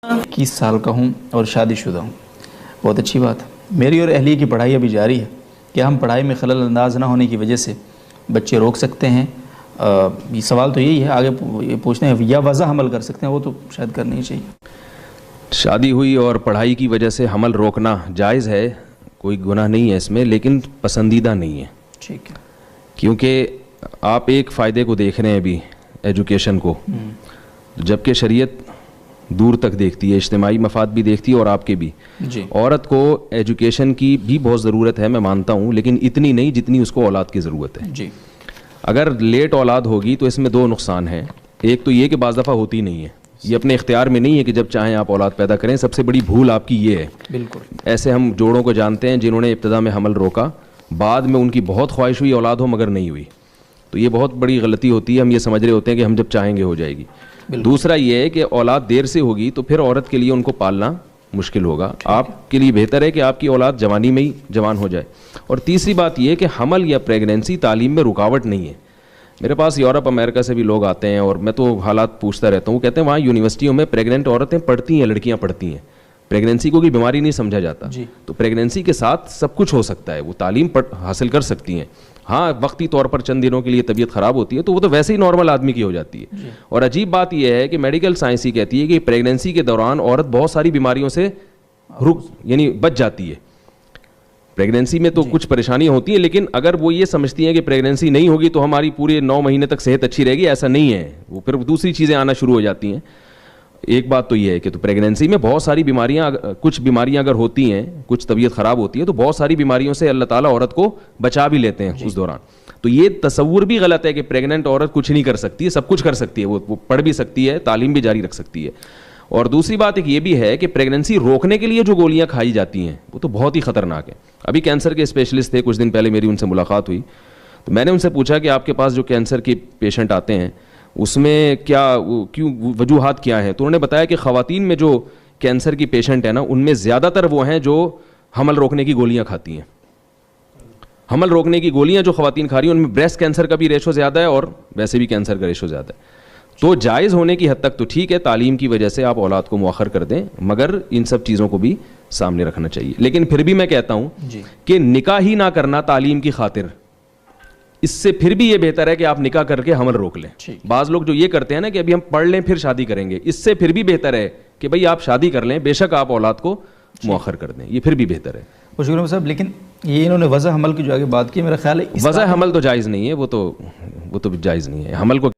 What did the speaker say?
21 سال کا ہوں اور شادی شدہ ہوں. بہت اچھی بات ہے. میری اور اہلیہ کی پڑھائی ابھی جاری ہے. کیا ہم پڑھائی میں خلل انداز نہ ہونے کی وجہ سے بچے روک سکتے ہیں؟ یہ سوال تو یہی ہے. آگے یہ پوچھتے ہیں یا وضع حمل کر سکتے ہیں؟ وہ تو شاید کرنا ہی چاہیے. شادی ہوئی اور پڑھائی کی وجہ سے حمل روکنا جائز ہے، کوئی گناہ نہیں ہے اس میں، لیکن پسندیدہ نہیں ہے. ٹھیک ہے. کیونکہ آپ ایک فائدے کو دیکھ رہے ہیں ابھی، ایجوکیشن کو، جبکہ شریعت دور تک دیکھتی ہے، اجتماعی مفاد بھی دیکھتی ہے اور آپ کے بھی. جی. عورت کو ایجوکیشن کی بھی بہت ضرورت ہے، میں مانتا ہوں، لیکن اتنی نہیں جتنی اس کو اولاد کی ضرورت ہے. جی. اگر لیٹ اولاد ہوگی تو اس میں دو نقصان ہیں. ایک تو یہ کہ بعض دفعہ ہوتی نہیں ہے، یہ اپنے اختیار میں نہیں ہے کہ جب چاہیں آپ اولاد پیدا کریں. سب سے بڑی بھول آپ کی یہ ہے. بالکل. ایسے ہم جوڑوں کو جانتے ہیں جنہوں نے ابتدا میں حمل روکا، بعد میں ان کی بہت خواہش ہوئی اولاد ہو مگر نہیں ہوئی. تو یہ بہت بڑی غلطی ہوتی ہے. ہم یہ سمجھ رہے ہوتے ہیں کہ ہم جب چاہیں گے ہو جائے گی. دوسرا یہ ہے کہ اولاد دیر سے ہوگی تو پھر عورت کے لیے ان کو پالنا مشکل ہوگا. آپ کے لیے بہتر ہے کہ آپ کی اولاد جوانی میں ہی جوان ہو جائے. اور تیسری بات یہ ہے کہ حمل یا پریگنینسی تعلیم میں رکاوٹ نہیں ہے. میرے پاس یورپ امریکہ سے بھی لوگ آتے ہیں اور میں تو حالات پوچھتا رہتا ہوں. وہ کہتے ہیں وہاں یونیورسٹیوں میں پریگننٹ عورتیں پڑھتی ہیں، لڑکیاں پڑھتی ہیں. پریگنینسی کو کوئی بیماری نہیں سمجھا جاتا. تو پریگنینسی کے ساتھ سب کچھ ہو سکتا ہے. وہ تعلیم حاصل کر سکتی ہیں. ہاں، وقتی طور پر چند دنوں کے لیے طبیعت خراب ہوتی ہے تو وہ تو ویسے ہی نارمل آدمی کی ہو جاتی ہے. اور عجیب بات یہ ہے کہ میڈیکل سائنس ہی کہتی ہے کہ پریگنینسی کے دوران عورت بہت ساری بیماریوں سے یعنی بچ جاتی ہے. پریگنینسی میں تو کچھ پریشانیاں ہوتی ہیں، لیکن اگر وہ یہ سمجھتی ہیں کہ پریگنینسی نہیں ہوگی تو ہماری پورے 9 مہینے تک صحت اچھی رہے گی، ایسا نہیں ہے. وہ پھر دوسری چیزیں آنا شروع ہو جاتی ہیں. ایک بات تو یہ ہے کہ تو پریگنینسی میں بہت ساری بیماریاں، کچھ بیماریاں اگر ہوتی ہیں، کچھ طبیعت خراب ہوتی ہے تو بہت ساری بیماریوں سے اللہ تعالیٰ عورت کو بچا بھی لیتے ہیں اس دوران. تو یہ تصور بھی غلط ہے کہ پریگننٹ عورت کچھ نہیں کر سکتی ہے. سب کچھ کر سکتی ہے. وہ پڑھ بھی سکتی ہے، تعلیم بھی جاری رکھ سکتی ہے. اور دوسری بات ایک یہ بھی ہے کہ پریگننسی روکنے کے لیے جو گولیاں کھائی جاتی ہیں وہ تو بہت ہی خطرناک ہیں. ابھی کینسر کے اسپیشلسٹ تھے، کچھ دن پہلے میری ان سے ملاقات ہوئی تو میں نے ان سے پوچھا کہ آپ کے پاس جو کینسر کے پیشنٹ آتے ہیں اس میں کیوں وجوہات کیا ہیں؟ تو انہوں نے بتایا کہ خواتین میں جو کینسر کی پیشنٹ ہیں نا، ان میں زیادہ تر وہ ہیں جو حمل روکنے کی گولیاں کھاتی ہیں. حمل روکنے کی گولیاں جو خواتین کھا رہی ہیں ان میں بریسٹ کینسر کا بھی ریشو زیادہ ہے اور ویسے بھی کینسر کا ریشو زیادہ ہے. تو جائز ہونے کی حد تک تو ٹھیک ہے، تعلیم کی وجہ سے آپ اولاد کو مؤخر کر دیں، مگر ان سب چیزوں کو بھی سامنے رکھنا چاہیے. لیکن پھر بھی میں کہتا ہوں کہ نکاح ہی نہ کرنا تعلیم کی خاطر، اس سے پھر بھی یہ بہتر ہے کہ آپ نکاح کر کے حمل روک لیں. بعض لوگ جو یہ کرتے ہیں نا کہ ابھی ہم پڑھ لیں پھر شادی کریں گے، اس سے پھر بھی بہتر ہے کہ بھائی آپ شادی کر لیں، بے شک آپ اولاد کو مؤخر کر دیں، یہ پھر بھی بہتر ہے. شکریہ صاحب. لیکن یہ انہوں نے وضع حمل کی جو آگے بات کی، میرا خیال ہے وضع حمل تو جائز نہیں ہے. وہ تو جائز نہیں ہے. حمل کو